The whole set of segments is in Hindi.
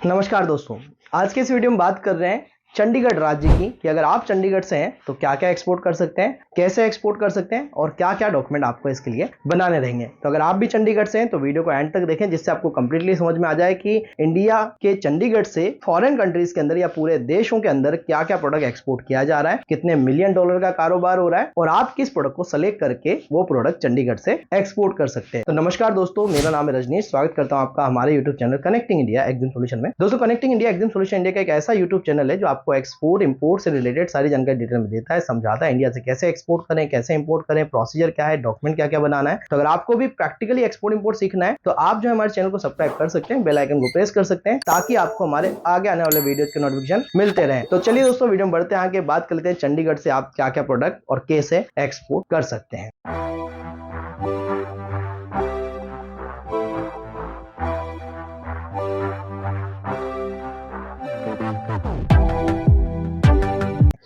नमस्कार दोस्तों, आज के इस वीडियो में बात कर रहे हैं चंडीगढ़ राज्य की कि अगर आप चंडीगढ़ से हैं तो क्या क्या एक्सपोर्ट कर सकते हैं, कैसे एक्सपोर्ट कर सकते हैं और क्या क्या डॉक्यूमेंट आपको इसके लिए बनाने रहेंगे। तो अगर आप भी चंडीगढ़ से हैं तो वीडियो को एंड तक देखें, जिससे आपको कंप्लीटली समझ में आ जाए कि इंडिया के चंडीगढ़ से फॉरेन कंट्रीज के अंदर या पूरे देशों के अंदर क्या क्या प्रोडक्ट एक्सपोर्ट किया जा रहा है, कितने मिलियन डॉलर का कारोबार हो रहा है और आप किस प्रोडक्ट को सेलेक्ट करके वो प्रोडक्ट चंडीगढ़ से एक्सपोर्ट कर सकते हैं। तो नमस्कार दोस्तों, मेरा नाम है रजनीश, स्वागत करता हूं आपका हमारे YouTube channel connecting India exam solution में। दोस्तों, connecting India exam solution India का एक ऐसा यूट्यूब चैनल है जो आपको एक्सपोर्ट इंपोर्ट से रिलेटेड सारी जानकारी डिटेल में देता है, समझाता है इंडिया से कैसे एक्सपोर्ट करें, कैसे इंपोर्ट करें, प्रोसीजर क्या है, डॉक्यूमेंट क्या क्या बनाना है। तो अगर आपको भी प्रैक्टिकली एक्सपोर्ट इंपोर्ट सीखना है तो आप जो है हमारे चैनल को सब्सक्राइब कर सकते हैं, बेल आइकन को प्रेस कर सकते हैं ताकि आपको हमारे आगे आने वाले वीडियो के नोटिफिकेशन मिलते रहे। तो चलिए दोस्तों, वीडियो में बढ़ते हैं आगे, बात कर लेते हैं चंडीगढ़ से आप क्या क्या प्रोडक्ट और कैसे एक्सपोर्ट कर सकते हैं।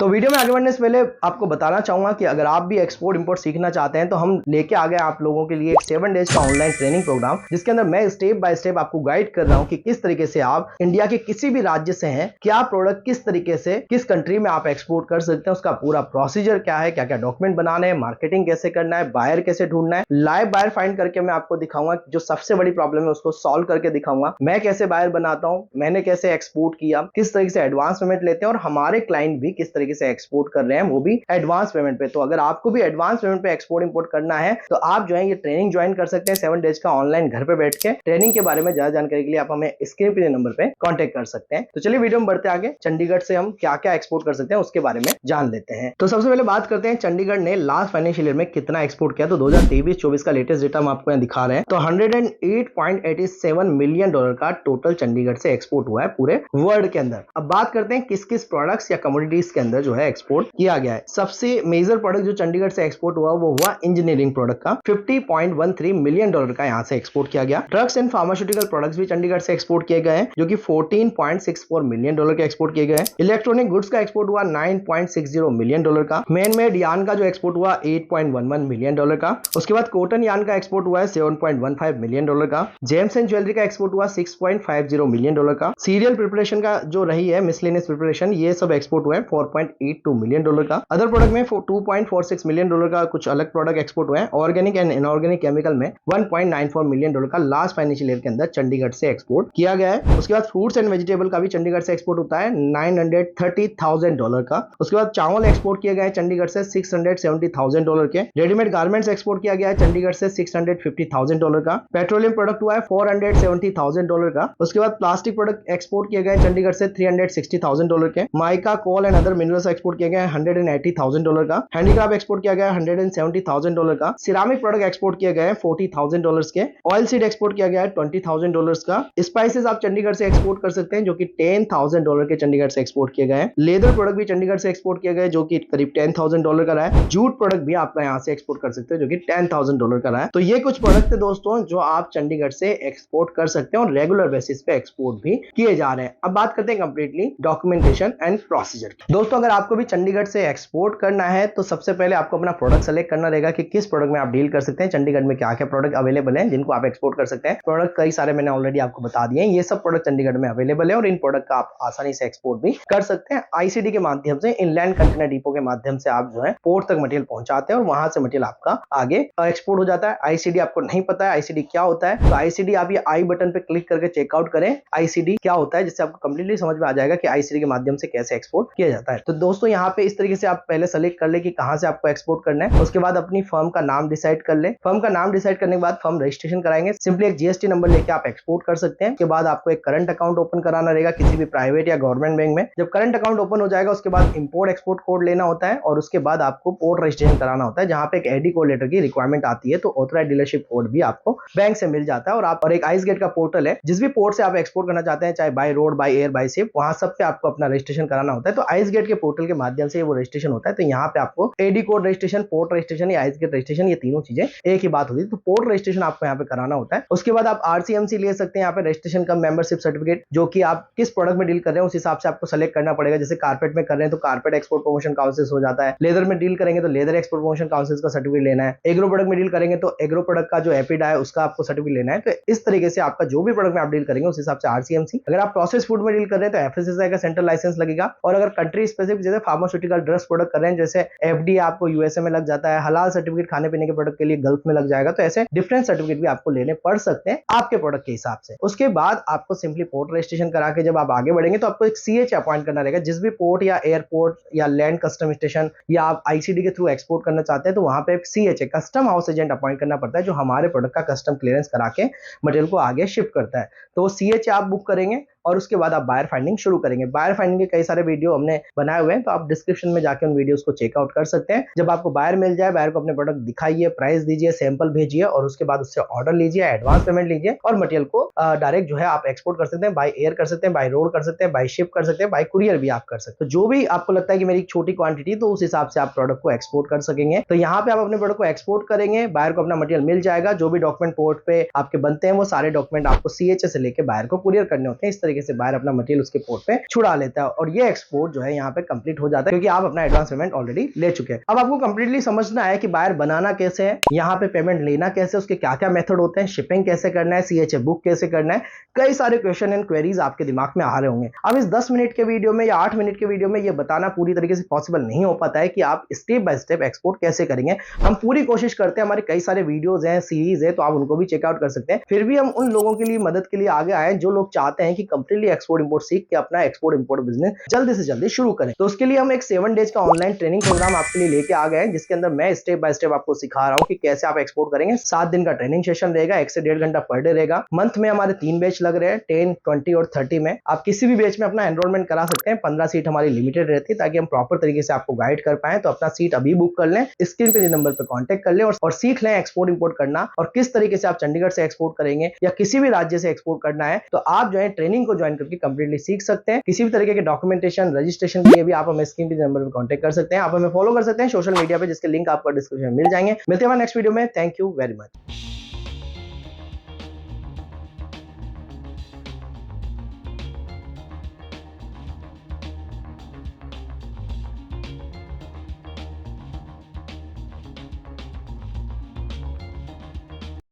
तो वीडियो में आगे बढ़ने से पहले आपको बताना चाहूंगा कि अगर आप भी एक्सपोर्ट इंपोर्ट सीखना चाहते हैं तो हम लेके आ गए आप लोगों के लिए एक 7 डेज का ऑनलाइन ट्रेनिंग प्रोग्राम, जिसके अंदर मैं स्टेप बाय स्टेप आपको गाइड कर रहा हूं कि किस तरीके से आप इंडिया के किसी भी राज्य से हैं, क्या प्रोडक्ट किस तरीके से किस कंट्री में आप एक्सपोर्ट कर सकते हैं, उसका पूरा प्रोसीजर क्या है, क्या क्या डॉक्यूमेंट बनाने हैं, मार्केटिंग कैसे करना है, बायर कैसे ढूंढना है, लाइव बायर फाइंड करके मैं आपको दिखाऊंगा। जो सबसे बड़ी प्रॉब्लम है उसको सॉल्व करके दिखाऊंगा, मैं कैसे बायर बनाता हूं, मैंने कैसे एक्सपोर्ट किया, किस तरीके से एडवांस पेमेंट लेते हैं और हमारे क्लाइंट भी किस तरीके से एक्सपोर्ट कर रहे हैं, वो भी एडवांस पेमेंट पे। तो अगर आपको भी एडवांस पेमेंट पे एक्सपोर्ट इंपोर्ट करना है तो आप जो है ये ट्रेनिंग ज्वाइन कर सकते हैं 7 डेज का ऑनलाइन, घर पे बैठ के। ट्रेनिंग के बारे में ज्यादा जानकारी के लिए आप हमें स्क्रीन पे नंबर पे कांटेक्ट कर सकते हैं। तो चलिए वीडियो में बढ़ते आगे, चंडीगढ़ से हम क्या क्या एक्सपोर्ट कर सकते हैं उसके बारे में जान लेते हैं। तो सबसे पहले बात करते हैं चंडीगढ़ ने लास्ट फाइनेंशियल ईयर में कितना एक्सपोर्ट किया। तो 2023-24 का लेटेस्ट डेटा हम आपको यहाँ दिखा रहे हैं। तो 108.87 मिलियन डॉलर का टोटल चंडीगढ़ से एक्सपोर्ट हुआ है पूरे वर्ल्ड के अंदर। अब बात करते हैं किस किस प्रोडक्ट्स या कमोडिटीज के अंदर जो है एक्सपोर्ट किया गया है। सबसे मेजर प्रोडक्ट जो चंडीगढ़ से एक्सपोर्ट हुआ वो हुआ इंजीनियरिंग प्रोडक्ट का, 50.13 मिलियन डॉलर का यहां से एक्सपोर्ट किया गया। ड्रग्स एंड फार्मास्यूटिकल प्रोडक्ट्स भी चंडीगढ़ से एक्सपोर्ट किए गए हैं, जो कि 14.64 मिलियन डॉलर के एक्सपोर्ट किए गए हैं। इलेक्ट्रॉनिक गुड्स का एक्सपोर्ट हुआ 9.60 मिलियन डॉलर का। मैन मेड यार्न का जो एक्सपोर्ट हुआ 8.11 मिलियन डॉलर का। उसके बाद कॉटन यार्न का एक्सपोर्ट हुआ है 7.15 मिलियन डॉलर का। जेम्स एंड ज्वेलरी का एक्सपोर्ट हुआ 6.50 मिलियन डॉलर का। सीरियल प्रिपरेशन का जो रही है मिसलेनियस प्रिपरेशन, ये सब एक्सपोर्ट हुए 4.82 मिलियन डॉलर का। अदर प्रोडक्ट में 2.46 मिलियन डॉलर का कुछ अलग प्रोडक्ट एक्सपोर्ट हुए हैं। ऑर्गेनिक एंड इनऑर्गेनिक केमिकल में 1.94 मिलियन डॉलर का लास्ट फाइनेंशियल ईयर के अंदर चंडीगढ़ से एक्सपोर्ट किया गया है। उसके बाद फ्रूट्स एंड वेजिटेबल का भी चंडीगढ़ से एक्सपोर्ट होता है 930,000 डॉलर का। उसके बाद चावल एक्सपोर्ट किया गया है चंडीगढ़ से 670,000 डॉलर के। रेडीमेड गारमेंट्स एक्सपोर्ट किया गया है चंडीगढ़ से 650,000 डॉलर का। पेट्रोलियम प्रोडक्ट हुआ है 470,000 डॉलर का। उसके बाद प्लास्टिक प्रोडक्ट एक्सपोर्ट किए गए चंडीगढ़ से 360,000 डॉलर के। Mica, coal and other minerals export किए गए 180,000 डॉलर का। हैंडीक्राफ्ट एक्सपोर्ट किया गया 170,000 डॉलर का। सिरामिक प्रोडक्ट एक्सपोर्ट किए गए 40,000 डॉलर्स के। ऑयल सीड एक्सपोर्ट किया गया है 20,000 डॉलर्स का। स्पाइसेस आप चंडीगढ़ से एक्सपोर्ट कर सकते हैं, जो कि 10,000 डॉलर के चंडीगढ़ से एक्सपोर्ट किए गए हैं। लेदर प्रोडक्ट भी चंडीगढ़ से एक्सपोर्ट किए गए, जो कि करीब 10,000 डॉलर का रहा है। जूट प्रोडक्ट भी आपका यहाँ से एक्सपोर्ट कर सकते हैं, जो कि 10,000 डॉलर का रहा है। तो ये कुछ प्रोडक्ट थे दोस्तों जो आप चंडीगढ़ से एक्सपोर्ट कर सकते हैं और रेगुलर बेसिस पे एक्सपोर्ट भी किए जा रहे हैं। अब बात करते हैं कंप्लीटली डॉक्यूमेंटेशन एंड प्रोसीजर। दोस्तों, अगर आपको भी चंडीगढ़ से एक्सपोर्ट करना है तो सबसे पहले आपको अपना प्रोडक्ट सेलेक्ट करना रहेगा कि किस प्रोडक्ट में आप डील कर सकते हैं। चंडीगढ़ में क्या क्या प्रोडक्ट अवेलेबल हैं जिनको आप एक्सपोर्ट कर सकते हैं। प्रोडक्ट कई सारे मैंने ऑलरेडी आपको बता दिए हैं, ये सब प्रोडक्ट चंडीगढ़ में अवेलेबल है और इन प्रोडक्ट का आप आसानी से एक्सपोर्ट भी कर सकते हैं। आईसीडी के माध्यम से, इनलैंड कंटेनर डिपो के माध्यम से आप जो है पोर्ट तक मटेरियल पहुंचाते हैं और वहां से मटेरियल आपका आगे एक्सपोर्ट हो जाता है। आईसीडी आपको नहीं पता है आईसीडी क्या होता है, तो आईसीडी आप ये आई बटन पे क्लिक करके चेकआउट करें आईसीडी क्या होता है, जिससे आपको कंप्लीटली समझ में आ जाएगा कि आईसीडी के माध्यम से कैसे एक्सपोर्ट किया जाता है। तो दोस्तों, यहाँ पे इस तरीके से आप पहले सेलेक्ट कर ले कि कहां से आपको एक्सपोर्ट करना है। उसके बाद अपनी फर्म का नाम डिसाइड कर ले। फर्म का नाम डिसाइड करने के बाद फर्म रजिस्ट्रेशन कराएंगे। सिंपली एक जीएसटी नंबर लेके आप एक्सपोर्ट कर सकते हैं। उसके बाद आपको एक करंट अकाउंट ओपन कराना रहेगा किसी भी प्राइवेट या गवर्नमेंट बैंक में। जब करंट अकाउंट ओपन हो जाएगा उसके बाद इंपोर्ट एक्सपोर्ट कोड लेना होता है और उसके बाद आपको पोर्ट रजिस्ट्रेशन कराना होता है, जहां पे एक एडी कोड लेटर की रिक्वायरमेंट आती है। तो ऑथराइज्ड डीलरशिप कोड भी आपको बैंक से मिल जाता है और एक आइस गेट का पोर्टल है, जिस भी पोर्ट से आप एक्सपोर्ट करना चाहते हैं, चाहे by road, by air, by ship, वहां सब पे आपको अपना रजिस्ट्रेशन कराना होता है। तो आइस गेट के पोर्टल के माध्यम से वो रजिस्ट्रेशन होता है। तो यहाँ पे आपको AD code registration, port registration या आईएस गेट रजिस्ट्रेशन, ये तीनों चीजें एक ही बात होती है। तो पोर्ट रजिस्ट्रेशन आपको यहाँ पे कराना होता है। उसके बाद आप आरसीएमसी ले सकते हैं, यहाँ पे रजिस्ट्रेशन कम मेंबरशिप सर्टिफिकेट, जो कि आप किस प्रोडक्ट में डील कर रहे हैं उस हिसाब से आपको सेलेक्ट करना पड़ेगा। जैसे कारपेट में कर रहे हैं तो कारपेट एक्सपोर्ट प्रमोशन काउंसिल हो जाता है, लेदर में डील करेंगे तो लेदर एक्सपोर्ट प्रमोशन काउंसिल का सर्टिफिकेट लेना है, एग्रो प्रोडक्ट में डील करेंगे तो एग्रो प्रोडक्ट का जो एपिडा है उसका आपको सर्टिफिकेट लेना है। तो इस तरीके से आपका जो भी प्रोडक्ट में आप डील करेंगे उस हिसाब से आरसीएमसी, अगर आप प्रोसेस फूड में डील कर रहे हैं तो एफएसएसआई का सेंट्रल लाइसेंस लगेगा, और अगर कंट्री स्पेसिफिक जैसे फार्मास्यूटिकल ड्रग्स प्रोडक्ट कर रहे हैं जैसे एफडी आपको यूएसए में लग जाता है, हलाल सर्टिफिकेट खाने पीने के प्रोडक्ट के लिए गल्फ में लग जाएगा। तो ऐसे डिफरेंट सर्टिफिकेट भी आपको लेने पड़ सकते हैं आपके प्रोडक्ट के हिसाब से। उसके बाद आपको सिंपली पोर्ट रजिस्ट्रेशन करा के जब आप आगे बढ़ेंगे तो आपको एक सीएच अपॉइंट करना रहेगा। जिस भी पोर्ट या एयरपोर्ट या लैंड कस्टम स्टेशन या आप आईसीडी के थ्रू एक्सपोर्ट करना चाहते हैं तो वहां पे एक CH custom house agent appoint करना पड़ता है, जो हमारे प्रोडक्ट का कस्टम क्लियरेंस करा के मटेरियल को आगे शिफ्ट करता है। तो वो सीएच आप बुक करेंगे और उसके बाद आप बायर फाइंडिंग शुरू करेंगे। बायर फाइंडिंग के कई सारे वीडियो हमने बनाए हुए हैं, तो आप डिस्क्रिप्शन में जाकर उन वीडियोस को चेकआउट कर सकते हैं। जब आपको बायर मिल जाए, बायर को अपने प्रोडक्ट दिखाइए, प्राइस दीजिए, सैंपल भेजिए और उसके बाद उससे ऑर्डर लीजिए, एडवांस पेमेंट लीजिए और मटेरियल को डायरेक्ट जो है आप एक्सपोर्ट कर सकते हैं, बाय एयर कर सकते हैं, बाय रोड कर सकते हैं, बाय शिप कर सकते हैं, बाय कुरियर भी आप कर सकते हैं। तो जो भी आपको लगता है कि मेरी छोटी क्वांटिटी, तो उस हिसाब से आप प्रोडक्ट को एक्सपोर्ट कर सकेंगे। तो यहाँ पे आप अपने प्रोडक्ट को एक्सपोर्ट करेंगे, बायर को अपना मटेरियल मिल जाएगा, जो भी डॉक्यूमेंट पोर्ट पे आपके बनते हैं वो सारे डॉक्यूमेंट आपको सीएचए से लेके बायर को कुरियर करने होते हैं। इस तरीके से बायर अपना मटेरियल उसके पोर्ट पे छुड़ा लेता है और ये एक्सपोर्ट जो है यहाँ पे कंप्लीट हो जाता है, क्योंकि आप अपना एडवांस पेमेंट ऑलरेडी ले चुके हैं। अब आपको कंप्लीटली समझना है कि बायर बनाना कैसे है, यहाँ पे पेमेंट लेना कैसे, उसके क्या क्या मेथड होते हैं, शिपिंग कैसे करना है, सीएचए बुक कैसे करना है। कई सारे क्वेश्चन एंड क्वेरीज आपके दिमाग में आ रहे होंगे। अब इस 10 मिनट के वीडियो में या 8 मिनट के वीडियो में ये बताना पूरी तरीके से पॉसिबल नहीं हो पाता है कि आप स्टेप बाय स्टेप एक्सपोर्ट कैसे करेंगे। हम पूरी कोशिश करते हैं, हमारे कई सारे वीडियोज हैं, सीरीज है, तो आप उनको भी चेकआउट कर सकते हैं। फिर भी हम उन लोगों के लिए मदद के लिए आगे आए जो लोग चाहते हैं कि कंप्लीटली एक्सपोर्ट इंपोर्ट सीख के अपना एक्सपोर्ट इंपोर्ट बिजनेस जल्दी से जल्दी शुरू करें। तो उसके लिए हम एक 7 डेज का ऑनलाइन ट्रेनिंग प्रोग्राम आपके लिए लेके आ गए हैं, जिसके अंदर मैं स्टेप बाय स्टेप आपको सिखा रहा हूं कि कैसे आप एक्सपोर्ट करेंगे। 7 दिन का ट्रेनिंग सेशन रहेगा, 1 से 1.5 घंटा पर डे रहेगा। मंथ में हमारे 3 बैच लग रहे हैं, 10, 20 और 30 में। आप किसी भी बैच में अपना एनरोलमेंट करा सकते हैं। 15 सीट हमारी लिमिटेड रहती है ताकि हम प्रॉपर तरीके से आपको गाइड कर पाए। तो अपना सीट अभी बुक कर लें, स्क्रीन पे नंबर पे कांटेक्ट कर लें और सीख लें एक्सपोर्ट इंपोर्ट करना, और किस तरीके से आप चंडीगढ़ से एक्सपोर्ट करेंगे या किसी भी राज्य से एक्सपोर्ट करना है तो आप जो है ट्रेनिंग को ज्वाइन करके कंप्लीटली सीख सकते हैं। किसी भी तरीके के डॉक्यूमेंटेशन, रजिस्ट्रेशन के लिए भी आप हमें स्क्रीन पे नंबर पे कांटेक्ट कर सकते हैं। आप हमें फॉलो कर सकते हैं सोशल मीडिया पे, जिसके लिंक आपको डिस्क्रिप्शन में मिल जाएंगे। मिलते हैं नेक्स्ट वीडियो में। Thank you very much.